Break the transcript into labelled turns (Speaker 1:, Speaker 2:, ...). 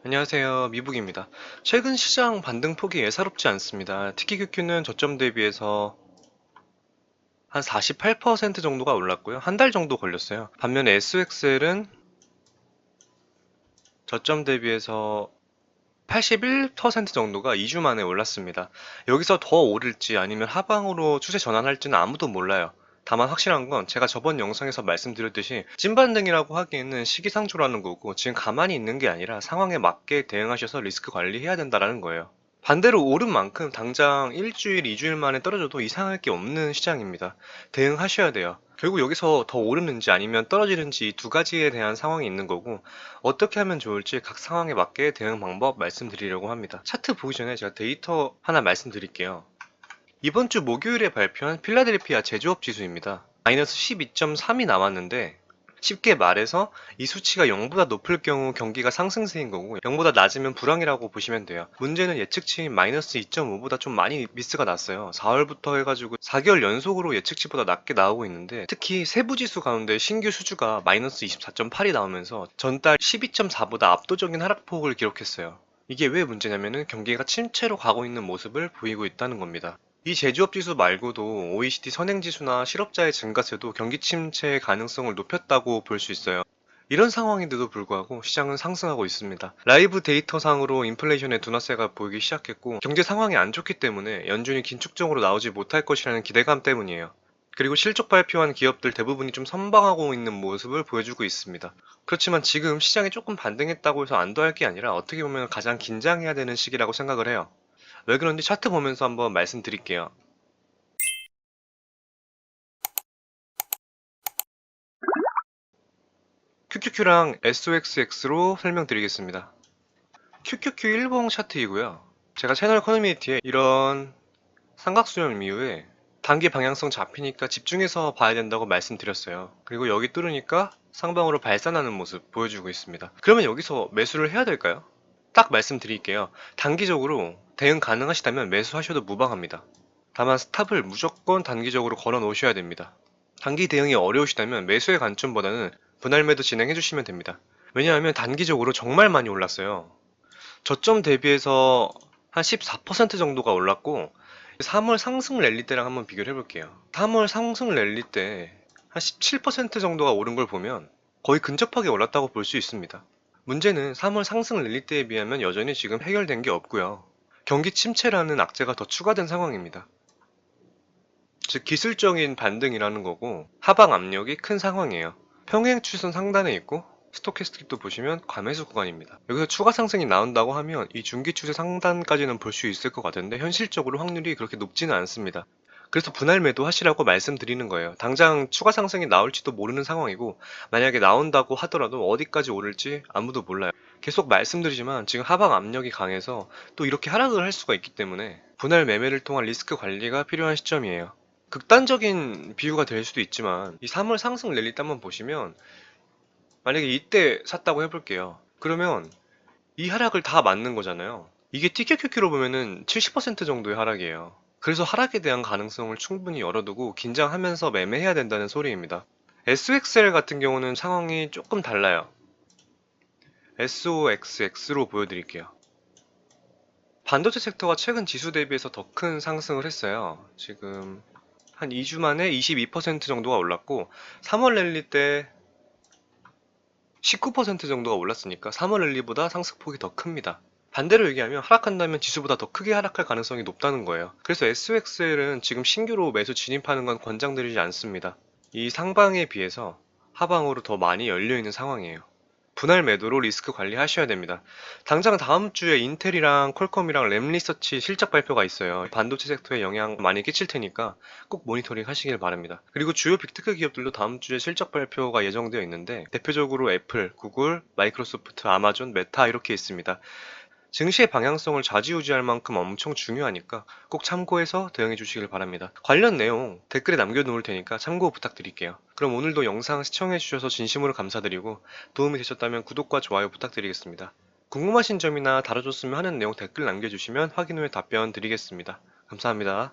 Speaker 1: 안녕하세요. 미북입니다. 최근 시장 반등폭이 예사롭지 않습니다. TKQQ는 저점 대비해서 한 48% 정도가 올랐고요. 한 달 정도 걸렸어요. 반면에 SXL은 저점 대비해서 81% 정도가 2주 만에 올랐습니다. 여기서 더 오를지 아니면 하방으로 추세 전환할지는 아무도 몰라요. 다만 확실한 건 제가 저번 영상에서 말씀드렸듯이 찐반등이라고 하기에는 시기상조라는 거고 지금 가만히 있는 게 아니라 상황에 맞게 대응하셔서 리스크 관리해야 된다는 거예요. 반대로 오른 만큼 당장 일주일, 2주일 만에 떨어져도 이상할 게 없는 시장입니다. 대응하셔야 돼요. 결국 여기서 더 오르는지 아니면 떨어지는지 이 두 가지에 대한 상황이 있는 거고 어떻게 하면 좋을지 각 상황에 맞게 대응 방법 말씀드리려고 합니다. 차트 보기 전에 제가 데이터 하나 말씀드릴게요. 이번 주 목요일에 발표한 필라델피아 제조업 지수입니다. 마이너스 12.3이 나왔는데 쉽게 말해서 이 수치가 0보다 높을 경우 경기가 상승세인 거고 0보다 낮으면 불황이라고 보시면 돼요. 문제는 예측치인 마이너스 2.5보다 좀 많이 미스가 났어요. 4월부터 해가지고 4개월 연속으로 예측치보다 낮게 나오고 있는데 특히 세부지수 가운데 신규 수주가 마이너스 24.8이 나오면서 전달 12.4보다 압도적인 하락폭을 기록했어요. 이게 왜 문제냐면은 경기가 침체로 가고 있는 모습을 보이고 있다는 겁니다. 이 제조업 지수 말고도 OECD 선행지수나 실업자의 증가세도 경기 침체의 가능성을 높였다고 볼 수 있어요. 이런 상황인데도 불구하고 시장은 상승하고 있습니다. 라이브 데이터상으로 인플레이션의 둔화세가 보이기 시작했고 경제 상황이 안 좋기 때문에 연준이 긴축적으로 나오지 못할 것이라는 기대감 때문이에요. 그리고 실적 발표한 기업들 대부분이 좀 선방하고 있는 모습을 보여주고 있습니다. 그렇지만 지금 시장이 조금 반등했다고 해서 안도할 게 아니라 어떻게 보면 가장 긴장해야 되는 시기라고 생각을 해요. 왜 그런지 차트 보면서 한번 말씀드릴게요. QQQ랑 SOXX로 설명드리겠습니다. QQQ 일봉 차트이고요. 제가 채널 커뮤니티에 이런 삼각수렴 이후에 단기 방향성 잡히니까 집중해서 봐야 된다고 말씀드렸어요. 그리고 여기 뚫으니까 상방으로 발산하는 모습 보여주고 있습니다. 그러면 여기서 매수를 해야 될까요? 딱 말씀드릴게요. 단기적으로 대응 가능하시다면 매수하셔도 무방합니다. 다만 스탑을 무조건 단기적으로 걸어 놓으셔야 됩니다. 단기 대응이 어려우시다면 매수의 관점보다는 분할 매도 진행해 주시면 됩니다. 왜냐하면 단기적으로 정말 많이 올랐어요. 저점 대비해서 한 14% 정도가 올랐고 3월 상승 랠리 때랑 한번 비교를 해볼게요. 3월 상승 랠리 때 한 17% 정도가 오른 걸 보면 거의 근접하게 올랐다고 볼 수 있습니다. 문제는 3월 상승 랠리 때에 비하면 여전히 지금 해결된 게 없고요. 경기 침체라는 악재가 더 추가된 상황입니다. 즉 기술적인 반등이라는 거고 하방 압력이 큰 상황이에요. 평행 추선 상단에 있고 스토캐스틱도 보시면 과매수 구간입니다. 여기서 추가 상승이 나온다고 하면 이 중기 추세 상단까지는 볼 수 있을 것 같은데 현실적으로 확률이 그렇게 높지는 않습니다. 그래서 분할 매도 하시라고 말씀드리는 거예요. 당장 추가 상승이 나올지도 모르는 상황이고 만약에 나온다고 하더라도 어디까지 오를지 아무도 몰라요. 계속 말씀드리지만 지금 하방 압력이 강해서 또 이렇게 하락을 할 수가 있기 때문에 분할 매매를 통한 리스크 관리가 필요한 시점이에요. 극단적인 비유가 될 수도 있지만 이 3월 상승 랠리 때 한번 보시면 만약에 이때 샀다고 해볼게요. 그러면 이 하락을 다 맞는 거잖아요. 이게 TQQQ로 보면은 70% 정도의 하락이에요. 그래서 하락에 대한 가능성을 충분히 열어두고 긴장하면서 매매해야 된다는 소리입니다. SOXL 같은 경우는 상황이 조금 달라요. SOXX로 보여드릴게요. 반도체 섹터가 최근 지수 대비해서 더 큰 상승을 했어요. 지금 한 2주 만에 22% 정도가 올랐고 3월 랠리 때 19% 정도가 올랐으니까 3월 랠리보다 상승폭이 더 큽니다. 반대로 얘기하면 하락한다면 지수보다 더 크게 하락할 가능성이 높다는 거예요. 그래서 SOXL은 지금 신규로 매수 진입하는 건 권장드리지 않습니다. 이 상방에 비해서 하방으로 더 많이 열려있는 상황이에요. 분할 매도로 리스크 관리하셔야 됩니다. 당장 다음 주에 인텔이랑 퀄컴이랑 램리서치 실적 발표가 있어요. 반도체 섹터에 영향 많이 끼칠 테니까 꼭 모니터링 하시길 바랍니다. 그리고 주요 빅테크 기업들도 다음 주에 실적 발표가 예정되어 있는데 대표적으로 애플, 구글, 마이크로소프트, 아마존, 메타 이렇게 있습니다. 증시의 방향성을 좌지우지할 만큼 엄청 중요하니까 꼭 참고해서 대응해 주시길 바랍니다. 관련 내용 댓글에 남겨놓을 테니까 참고 부탁드릴게요. 그럼 오늘도 영상 시청해 주셔서 진심으로 감사드리고 도움이 되셨다면 구독과 좋아요 부탁드리겠습니다. 궁금하신 점이나 다뤄줬으면 하는 내용 댓글 남겨주시면 확인 후에 답변 드리겠습니다. 감사합니다.